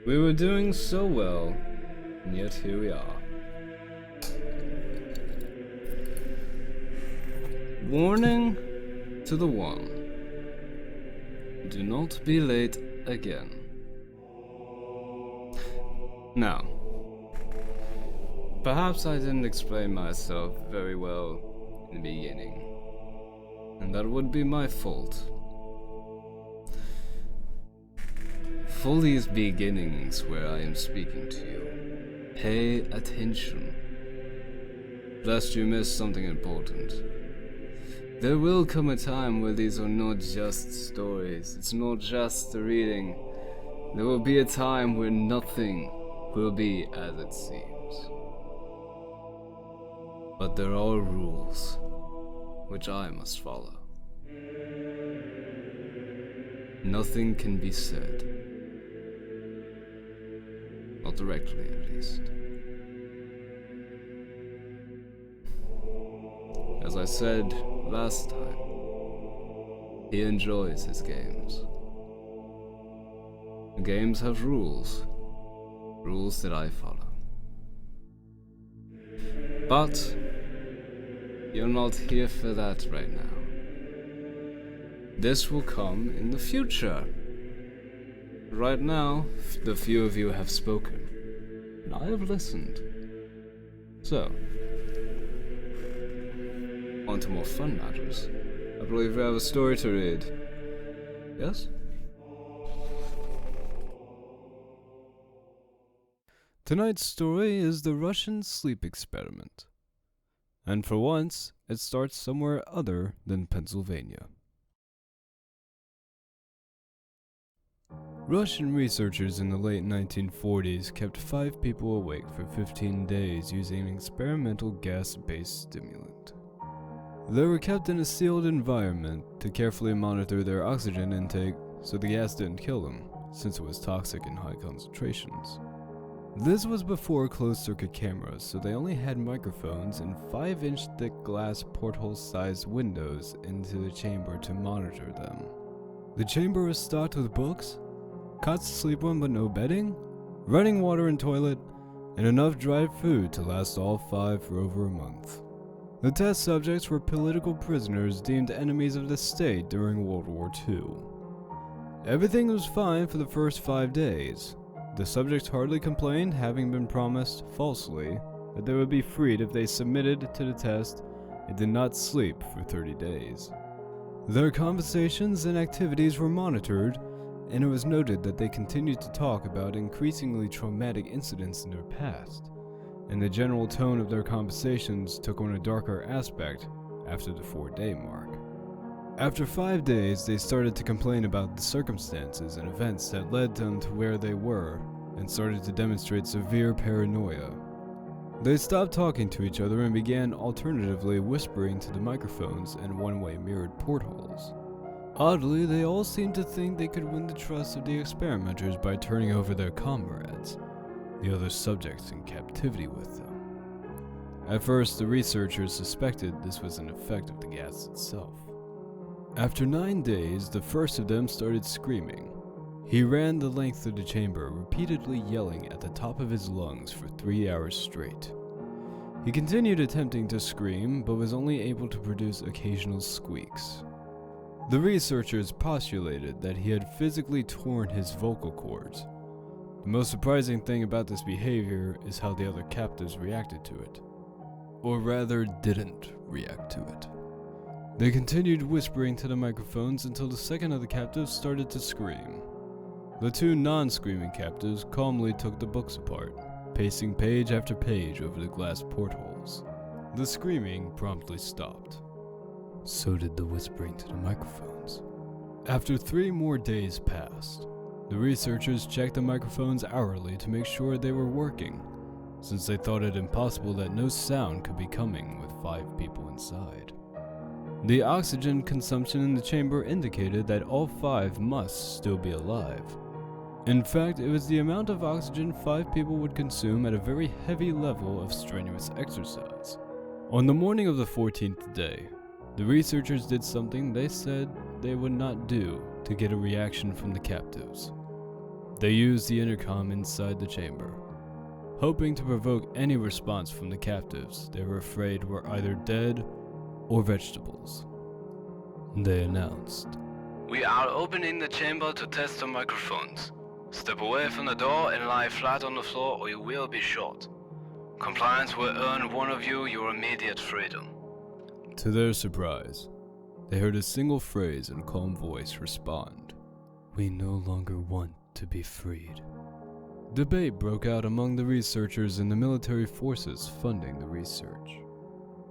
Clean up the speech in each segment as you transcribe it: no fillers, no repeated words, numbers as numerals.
We were doing so well, and yet here we are. Warning to the one. Do not be late again. Now, perhaps I didn't explain myself very well in the beginning, and that would be my fault. For these beginnings where I am speaking to you, pay attention, lest you miss something important. There will come a time where these are not just stories, it's not just a reading. There will be a time where nothing will be as it seems. But there are rules, which I must follow. Nothing can be said. Not directly, at least. As I said last time, he enjoys his games. The games have rules. Rules that I follow. But you're not here for that right now. This will come in the future. Right now, the few of you have spoken, and I have listened. So, on to more fun matters. I believe we have a story to read. Yes? Tonight's story is the Russian sleep experiment. And for once, it starts somewhere other than Pennsylvania. Russian researchers in the late 1940s kept 5 people awake for 15 days using an experimental gas-based stimulant. They were kept in a sealed environment to carefully monitor their oxygen intake so the gas didn't kill them, since it was toxic in high concentrations. This was before closed-circuit cameras, so they only had microphones and 5-inch thick glass porthole-sized windows into the chamber to monitor them. The chamber was stocked with books, cots to sleep on but no bedding, running water and toilet, and enough dried food to last all 5 for over a month. The test subjects were political prisoners deemed enemies of the state during World War II. Everything was fine for the first 5 days. The subjects hardly complained, having been promised, falsely, that they would be freed if they submitted to the test and did not sleep for 30 days. Their conversations and activities were monitored, and it was noted that they continued to talk about increasingly traumatic incidents in their past, and the general tone of their conversations took on a darker aspect after the 4-day mark. After 5 days, they started to complain about the circumstances and events that led them to where they were, and started to demonstrate severe paranoia. They stopped talking to each other and began alternatively whispering to the microphones and one-way mirrored portholes. Oddly, they all seemed to think they could win the trust of the experimenters by turning over their comrades, the other subjects in captivity with them. At first, the researchers suspected this was an effect of the gas itself. After 9 days, the first of them started screaming. He ran the length of the chamber, repeatedly yelling at the top of his lungs for 3 hours straight. He continued attempting to scream, but was only able to produce occasional squeaks. The researchers postulated that he had physically torn his vocal cords. The most surprising thing about this behavior is how the other captives reacted to it. Or rather, didn't react to it. They continued whispering to the microphones until the second of the captives started to scream. The 2 non-screaming captives calmly took the books apart, pacing page after page over the glass portholes. The screaming promptly stopped. So did the whispering to the microphones. After 3 more days passed, the researchers checked the microphones hourly to make sure they were working, since they thought it impossible that no sound could be coming with 5 people inside. The oxygen consumption in the chamber indicated that all 5 must still be alive. In fact, it was the amount of oxygen 5 people would consume at a very heavy level of strenuous exercise. On the morning of the 14th day, the researchers did something they said they would not do to get a reaction from the captives. They used the intercom inside the chamber, hoping to provoke any response from the captives they were afraid were either dead or vegetables. They announced, "We are opening the chamber to test the microphones. Step away from the door and lie flat on the floor or you will be shot. Compliance will earn one of you your immediate freedom." To their surprise, they heard a single phrase in a calm voice respond, "We no longer want to be freed." Debate broke out among the researchers and the military forces funding the research.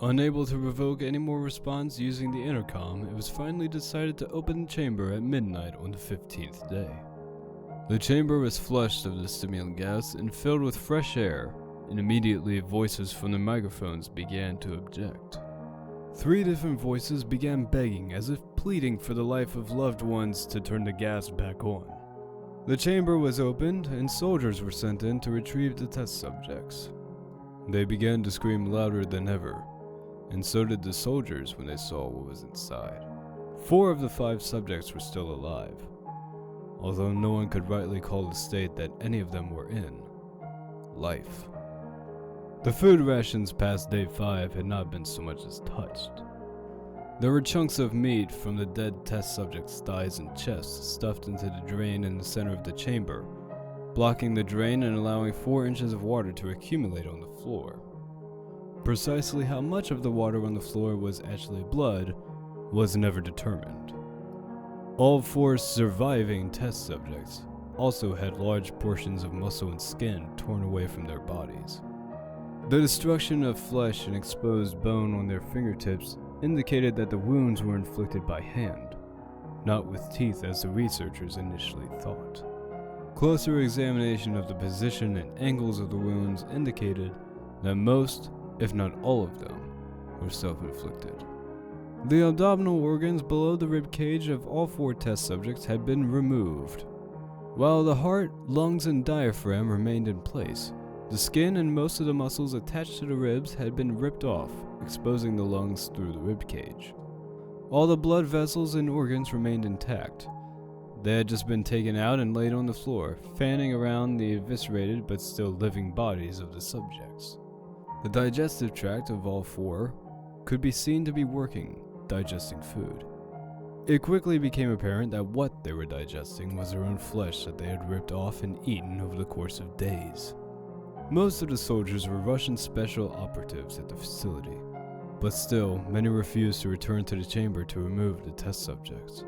Unable to provoke any more response using the intercom, it was finally decided to open the chamber at midnight on the 15th day. The chamber was flushed of the stimulant gas and filled with fresh air, and immediately voices from the microphones began to object. 3 different voices began begging, as if pleading for the life of loved ones, to turn the gas back on. The chamber was opened, and soldiers were sent in to retrieve the test subjects. They began to scream louder than ever, and so did the soldiers when they saw what was inside. 4 of the 5 subjects were still alive, although no one could rightly call the state that any of them were in life. The food rations past day 5 had not been so much as touched. There were chunks of meat from the dead test subjects' thighs and chests stuffed into the drain in the center of the chamber, blocking the drain and allowing 4 inches of water to accumulate on the floor. Precisely how much of the water on the floor was actually blood was never determined. All 4 surviving test subjects also had large portions of muscle and skin torn away from their bodies. The destruction of flesh and exposed bone on their fingertips indicated that the wounds were inflicted by hand, not with teeth as the researchers initially thought. Closer examination of the position and angles of the wounds indicated that most, if not all of them, were self-inflicted. The abdominal organs below the rib cage of all 4 test subjects had been removed. While the heart, lungs, and diaphragm remained in place, the skin and most of the muscles attached to the ribs had been ripped off, exposing the lungs through the rib cage. All the blood vessels and organs remained intact. They had just been taken out and laid on the floor, fanning around the eviscerated but still living bodies of the subjects. The digestive tract of all 4 could be seen to be working, digesting food. It quickly became apparent that what they were digesting was their own flesh that they had ripped off and eaten over the course of days. Most of the soldiers were Russian special operatives at the facility, but still, many refused to return to the chamber to remove the test subjects.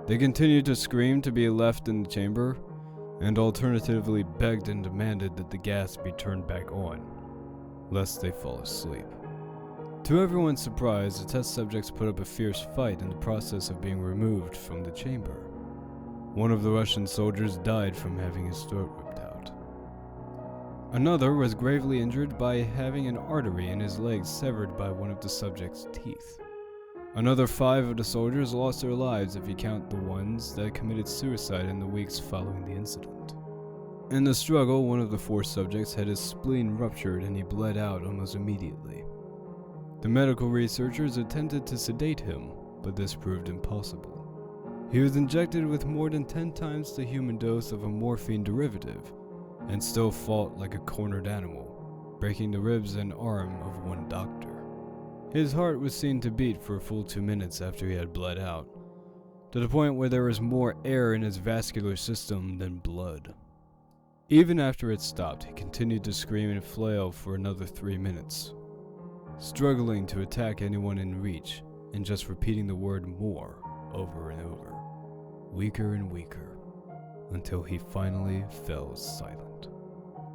They continued to scream to be left in the chamber, and alternatively begged and demanded that the gas be turned back on, lest they fall asleep. To everyone's surprise, the test subjects put up a fierce fight in the process of being removed from the chamber. One of the Russian soldiers died from having his throat ripped out. Another was gravely injured by having an artery in his leg severed by one of the subject's teeth. Another 5 of the soldiers lost their lives if you count the ones that committed suicide in the weeks following the incident. In the struggle, one of the 4 subjects had his spleen ruptured and he bled out almost immediately. The medical researchers attempted to sedate him, but this proved impossible. He was injected with more than 10 times the human dose of a morphine derivative, and still fought like a cornered animal, breaking the ribs and arm of one doctor. His heart was seen to beat for a full 2 minutes after he had bled out, to the point where there was more air in his vascular system than blood. Even after it stopped, he continued to scream and flail for another 3 minutes, struggling to attack anyone in reach and just repeating the word "more" over and over, weaker and weaker, until he finally fell silent.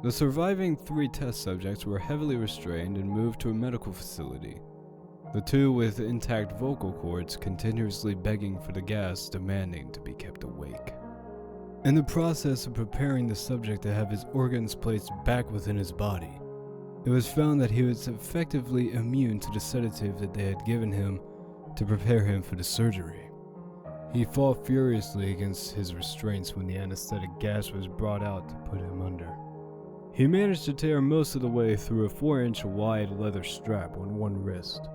The surviving 3 test subjects were heavily restrained and moved to a medical facility, the 2 with intact vocal cords continuously begging for the gas, demanding to be kept awake. In the process of preparing the subject to have his organs placed back within his body, it was found that he was effectively immune to the sedative that they had given him to prepare him for the surgery. He fought furiously against his restraints when the anesthetic gas was brought out to put him under. He managed to tear most of the way through a 4-inch wide leather strap on one wrist,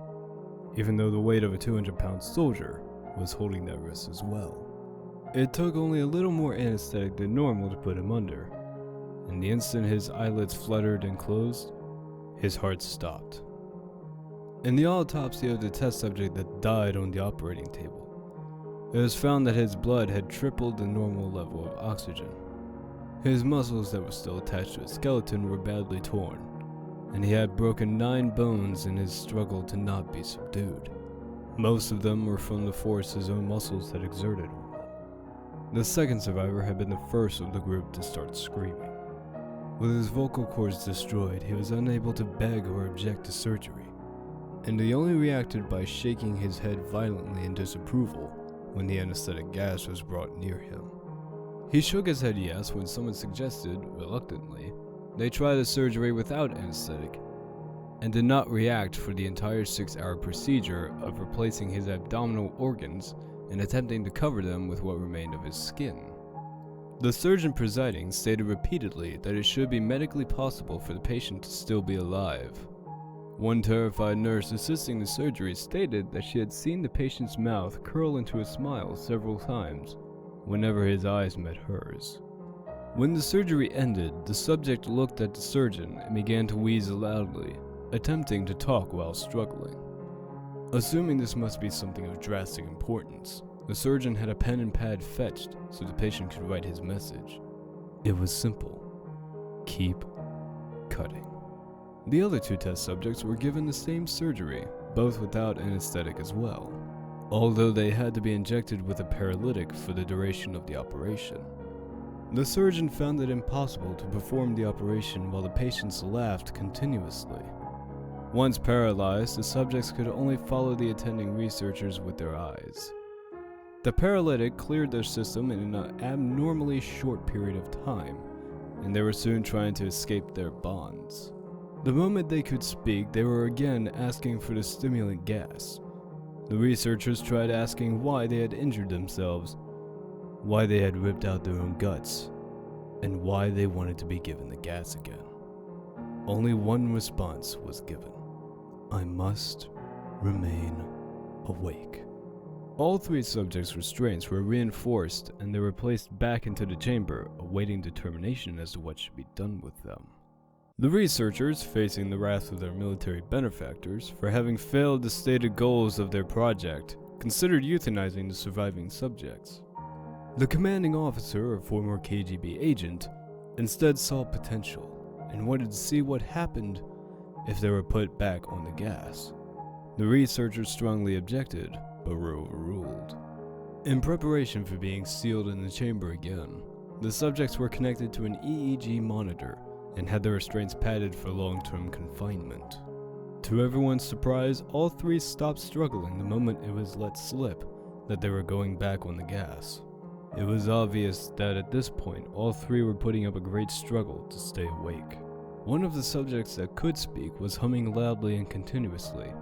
even though the weight of a 200-pound soldier was holding that wrist as well. It took only a little more anesthetic than normal to put him under, and the instant his eyelids fluttered and closed, his heart stopped. In the autopsy of the test subject that died on the operating table, it was found that his blood had tripled the normal level of oxygen. His muscles that were still attached to his skeleton were badly torn, and he had broken 9 bones in his struggle to not be subdued. Most of them were from the force his own muscles had exerted on them. The second survivor had been the first of the group to start screaming. With his vocal cords destroyed, he was unable to beg or object to surgery, and he only reacted by shaking his head violently in disapproval when the anesthetic gas was brought near him. He shook his head yes when someone suggested, reluctantly, they try the surgery without anesthetic, and did not react for the entire 6-hour procedure of replacing his abdominal organs and attempting to cover them with what remained of his skin. The surgeon presiding stated repeatedly that it should be medically possible for the patient to still be alive. One terrified nurse assisting the surgery stated that she had seen the patient's mouth curl into a smile several times whenever his eyes met hers. When the surgery ended, the subject looked at the surgeon and began to wheeze loudly, attempting to talk while struggling. Assuming this must be something of drastic importance, the surgeon had a pen and pad fetched so the patient could write his message. It was simple. Keep cutting. The other 2 test subjects were given the same surgery, both without anesthetic as well, although they had to be injected with a paralytic for the duration of the operation. The surgeon found it impossible to perform the operation while the patients laughed continuously. Once paralyzed, the subjects could only follow the attending researchers with their eyes. The paralytic cleared their system in an abnormally short period of time, and they were soon trying to escape their bonds. The moment they could speak, they were again asking for the stimulant gas. The researchers tried asking why they had injured themselves, why they had ripped out their own guts, and why they wanted to be given the gas again. Only one response was given: I must remain awake. All 3 subjects' restraints were reinforced and they were placed back into the chamber, awaiting determination as to what should be done with them. The researchers, facing the wrath of their military benefactors for having failed the stated goals of their project, considered euthanizing the surviving subjects. The commanding officer, a former KGB agent, instead saw potential and wanted to see what happened if they were put back on the gas. The researchers strongly objected, but were overruled. In preparation for being sealed in the chamber again, the subjects were connected to an EEG monitor and had their restraints padded for long-term confinement. To everyone's surprise, all 3 stopped struggling the moment it was let slip that they were going back on the gas. It was obvious that at this point, all 3 were putting up a great struggle to stay awake. One of the subjects that could speak was humming loudly and continuously.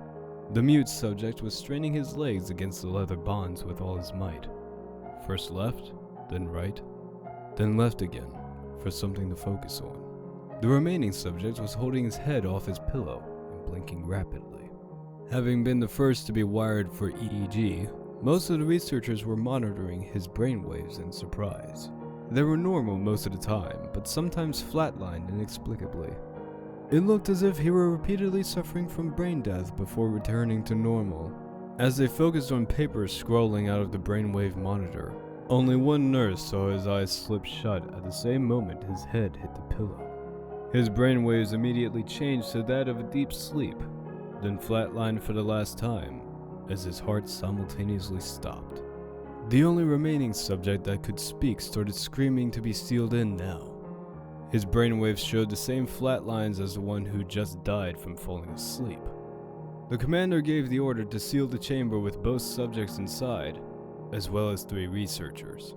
The mute subject was straining his legs against the leather bonds with all his might. First left, then right, then left again, for something to focus on. The remaining subject was holding his head off his pillow and blinking rapidly. Having been the first to be wired for EEG, most of the researchers were monitoring his brainwaves in surprise. They were normal most of the time, but sometimes flatlined inexplicably. It looked as if he were repeatedly suffering from brain death before returning to normal. As they focused on papers scrolling out of the brainwave monitor, only one nurse saw his eyes slip shut at the same moment his head hit the pillow. His brainwaves immediately changed to that of a deep sleep, then flatlined for the last time, as his heart simultaneously stopped. The only remaining subject that could speak started screaming to be sealed in now. His brainwaves showed the same flat lines as the one who just died from falling asleep. The commander gave the order to seal the chamber with both subjects inside, as well as 3 researchers.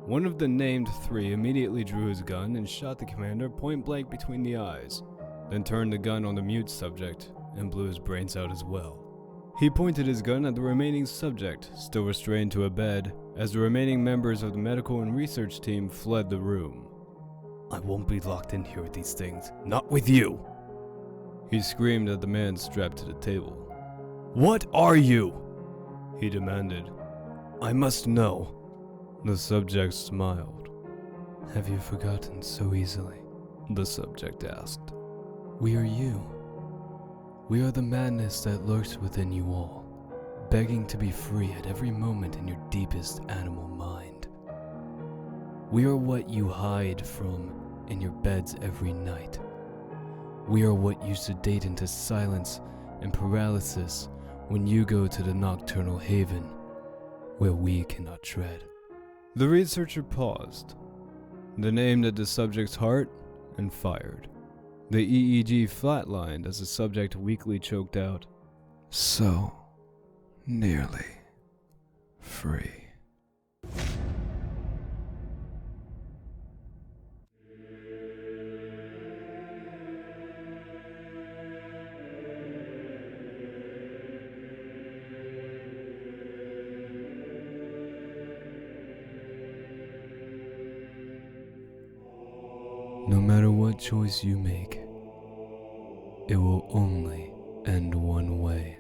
One of the named 3 immediately drew his gun and shot the commander point blank between the eyes, then turned the gun on the mute subject and blew his brains out as well. He pointed his gun at the remaining subject, still restrained to a bed, as the remaining members of the medical and research team fled the room. I won't be locked in here with these things, not with you! He screamed at the man strapped to the table. What are you? He demanded. I must know. The subject smiled. "Have you forgotten so easily?" the subject asked. "We are you. We are the madness that lurks within you all, begging to be free at every moment in your deepest animal mind. We are what you hide from in your beds every night. We are what you sedate into silence and paralysis when you go to the nocturnal haven where we cannot tread." The researcher paused, then aimed at the subject's heart and fired. The EEG flatlined as the subject weakly choked out, "So nearly free." No matter what choice you make, it will only end one way.